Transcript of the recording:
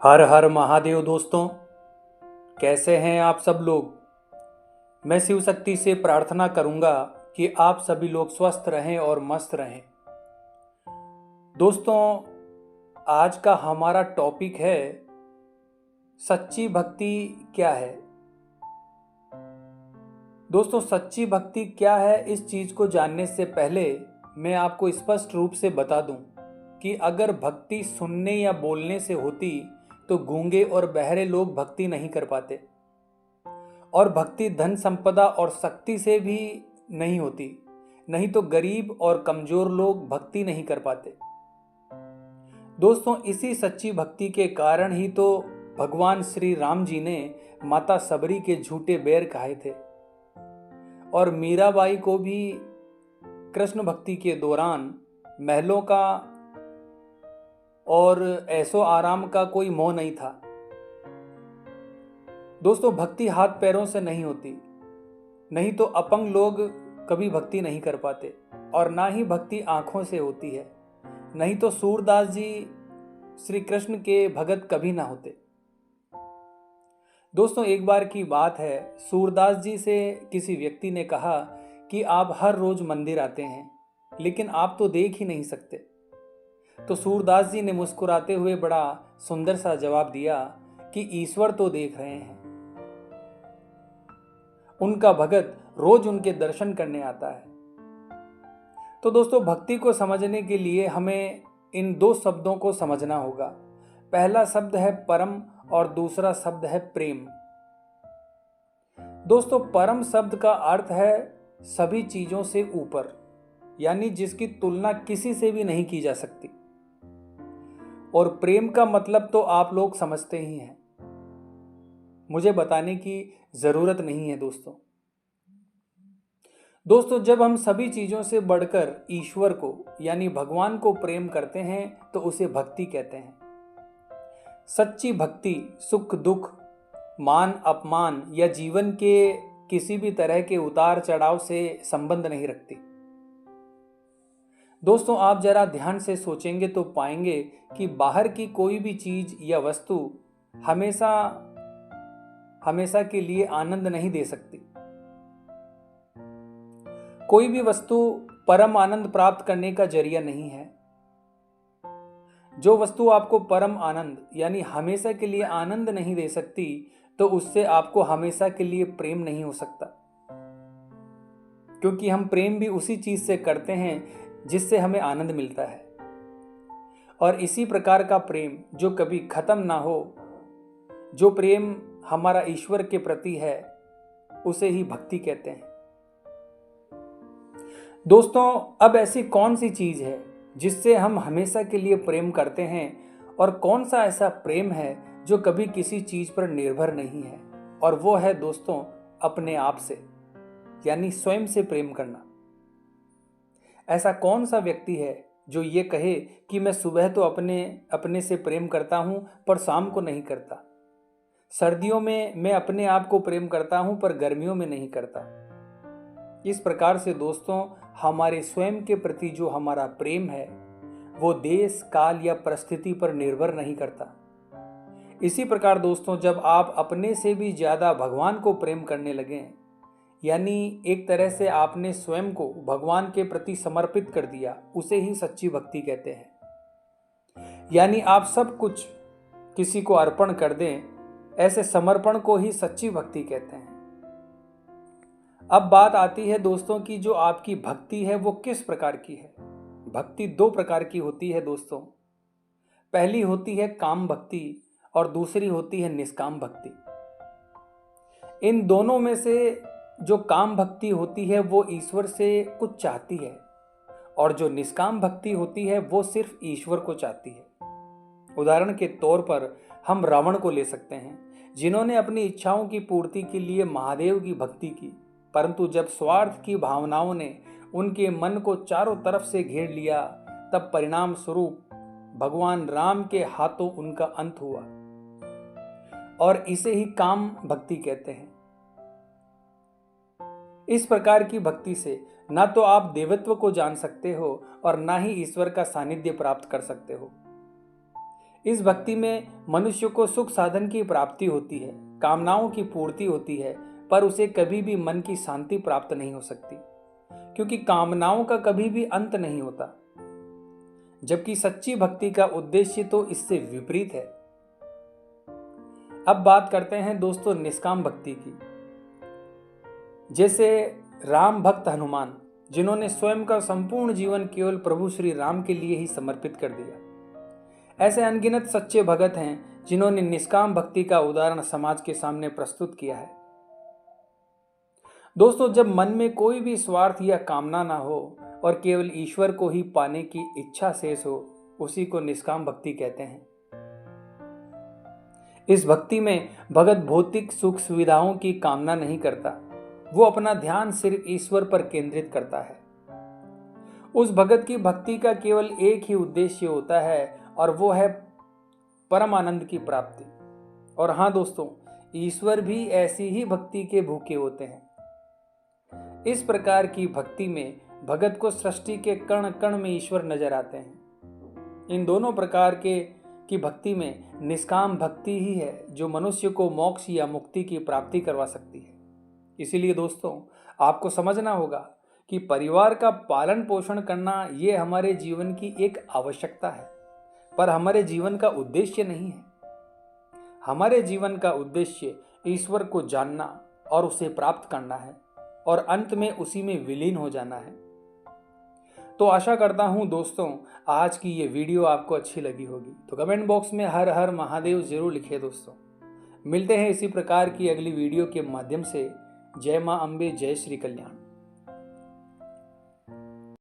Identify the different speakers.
Speaker 1: हर हर महादेव दोस्तों, कैसे हैं आप सब लोग। मैं शिव शक्ति से प्रार्थना करूंगा कि आप सभी लोग स्वस्थ रहें और मस्त रहें। दोस्तों, आज का हमारा टॉपिक है सच्ची भक्ति क्या है। दोस्तों, सच्ची भक्ति क्या है, इस चीज को जानने से पहले मैं आपको स्पष्ट रूप से बता दूं कि अगर भक्ति सुनने या बोलने से होती तो गूंगे और बहरे लोग भक्ति नहीं कर पाते, और भक्ति धन संपदा और शक्ति से भी नहीं होती, नहीं तो गरीब और कमजोर लोग भक्ति नहीं कर पाते। दोस्तों, इसी सच्ची भक्ति के कारण ही तो भगवान श्री राम जी ने माता सबरी के झूठे बैर कहे थे, और मीराबाई को भी कृष्ण भक्ति के दौरान महलों का और ऐसो आराम का कोई मोह नहीं था। दोस्तों, भक्ति हाथ पैरों से नहीं होती, नहीं तो अपंग लोग कभी भक्ति नहीं कर पाते, और ना ही भक्ति आंखों से होती है, नहीं तो सूरदास जी श्री कृष्ण के भगत कभी ना होते। दोस्तों, एक बार की बात है, सूरदास जी से किसी व्यक्ति ने कहा कि आप हर रोज मंदिर आते हैं, लेकिन आप तो देख ही नहीं सकते। तो सूरदास जी ने मुस्कुराते हुए बड़ा सुंदर सा जवाब दिया कि ईश्वर तो देख रहे हैं, उनका भगत रोज उनके दर्शन करने आता है। तो दोस्तों, भक्ति को समझने के लिए हमें इन दो शब्दों को समझना होगा। पहला शब्द है परम और दूसरा शब्द है प्रेम। दोस्तों, परम शब्द का अर्थ है सभी चीजों से ऊपर, यानी जिसकी तुलना किसी से भी नहीं की जा सकती। और प्रेम का मतलब तो आप लोग समझते ही हैं, मुझे बताने की जरूरत नहीं है। दोस्तों, जब हम सभी चीजों से बढ़कर ईश्वर को यानी भगवान को प्रेम करते हैं तो उसे भक्ति कहते हैं। सच्ची भक्ति सुख दुख, मान अपमान या जीवन के किसी भी तरह के उतार चढ़ाव से संबंध नहीं रखती। दोस्तों, आप जरा ध्यान से सोचेंगे तो पाएंगे कि बाहर की कोई भी चीज या वस्तु हमेशा हमेशा के लिए आनंद नहीं दे सकती। कोई भी वस्तु परम आनंद प्राप्त करने का जरिया नहीं है। जो वस्तु आपको परम आनंद यानी हमेशा के लिए आनंद नहीं दे सकती, तो उससे आपको हमेशा के लिए प्रेम नहीं हो सकता, क्योंकि हम प्रेम भी उसी चीज से करते हैं जिससे हमें आनंद मिलता है। और इसी प्रकार का प्रेम जो कभी खत्म ना हो, जो प्रेम हमारा ईश्वर के प्रति है, उसे ही भक्ति कहते हैं। दोस्तों, अब ऐसी कौन सी चीज है जिससे हम हमेशा के लिए प्रेम करते हैं, और कौन सा ऐसा प्रेम है जो कभी किसी चीज पर निर्भर नहीं है, और वो है दोस्तों अपने आप से, यानी स्वयं से प्रेम करना। ऐसा कौन सा व्यक्ति है जो ये कहे कि मैं सुबह तो अपने से प्रेम करता हूं पर शाम को नहीं करता, सर्दियों में मैं अपने आप को प्रेम करता हूं पर गर्मियों में नहीं करता। इस प्रकार से दोस्तों, हमारे स्वयं के प्रति जो हमारा प्रेम है वो देश काल या परिस्थिति पर निर्भर नहीं करता। इसी प्रकार दोस्तों, जब आप अपने से भी ज्यादा भगवान को प्रेम करने लगें, यानी एक तरह से आपने स्वयं को भगवान के प्रति समर्पित कर दिया, उसे ही सच्ची भक्ति कहते हैं। यानी आप सब कुछ किसी को अर्पण कर दें, ऐसे समर्पण को ही सच्ची भक्ति कहते हैं। अब बात आती है दोस्तों कि जो आपकी भक्ति है वो किस प्रकार की है। भक्ति दो प्रकार की होती है दोस्तों। पहली होती है काम भक्ति और दूसरी होती है निष्काम भक्ति। इन दोनों में से जो काम भक्ति होती है वो ईश्वर से कुछ चाहती है, और जो निष्काम भक्ति होती है वो सिर्फ ईश्वर को चाहती है। उदाहरण के तौर पर हम रावण को ले सकते हैं, जिन्होंने अपनी इच्छाओं की पूर्ति के लिए महादेव की भक्ति की, परंतु जब स्वार्थ की भावनाओं ने उनके मन को चारों तरफ से घेर लिया, तब परिणाम स्वरूप भगवान राम के हाथों उनका अंत हुआ, और इसे ही काम भक्ति कहते हैं। इस प्रकार की भक्ति से ना तो आप देवत्व को जान सकते हो और ना ही ईश्वर का सानिध्य प्राप्त कर सकते हो। इस भक्ति में मनुष्य को सुख साधन की प्राप्ति होती है, कामनाओं की पूर्ति होती है, पर उसे कभी भी मन की शांति प्राप्त नहीं हो सकती, क्योंकि कामनाओं का कभी भी अंत नहीं होता। जबकि सच्ची भक्ति का उद्देश्य तो इससे विपरीत है। अब बात करते हैं दोस्तों निष्काम भक्ति की। जैसे राम भक्त हनुमान, जिन्होंने स्वयं का संपूर्ण जीवन केवल प्रभु श्री राम के लिए ही समर्पित कर दिया। ऐसे अनगिनत सच्चे भगत हैं जिन्होंने निष्काम भक्ति का उदाहरण समाज के सामने प्रस्तुत किया है। दोस्तों, जब मन में कोई भी स्वार्थ या कामना ना हो और केवल ईश्वर को ही पाने की इच्छा शेष हो, उसी को निष्काम भक्ति कहते हैं। इस भक्ति में भगत भौतिक सुख सुविधाओं की कामना नहीं करता, वो अपना ध्यान सिर्फ ईश्वर पर केंद्रित करता है। उस भगत की भक्ति का केवल एक ही उद्देश्य होता है और वो है परम आनंद की प्राप्ति। और हाँ दोस्तों, ईश्वर भी ऐसी ही भक्ति के भूखे होते हैं। इस प्रकार की भक्ति में भगत को सृष्टि के कण कण में ईश्वर नजर आते हैं। इन दोनों प्रकार की भक्ति में निष्काम भक्ति ही है जो मनुष्य को मोक्ष या मुक्ति की प्राप्ति करवा सकती है। इसीलिए दोस्तों, आपको समझना होगा कि परिवार का पालन पोषण करना ये हमारे जीवन की एक आवश्यकता है, पर हमारे जीवन का उद्देश्य नहीं है। हमारे जीवन का उद्देश्य ईश्वर को जानना और उसे प्राप्त करना है और अंत में उसी में विलीन हो जाना है। तो आशा करता हूं दोस्तों, आज की ये वीडियो आपको अच्छी लगी होगी। तो कमेंट बॉक्स में हर हर महादेव जरूर लिखिए दोस्तों। मिलते हैं इसी प्रकार की अगली वीडियो के माध्यम से। जय मां अम्बे, जय श्री कल्याण।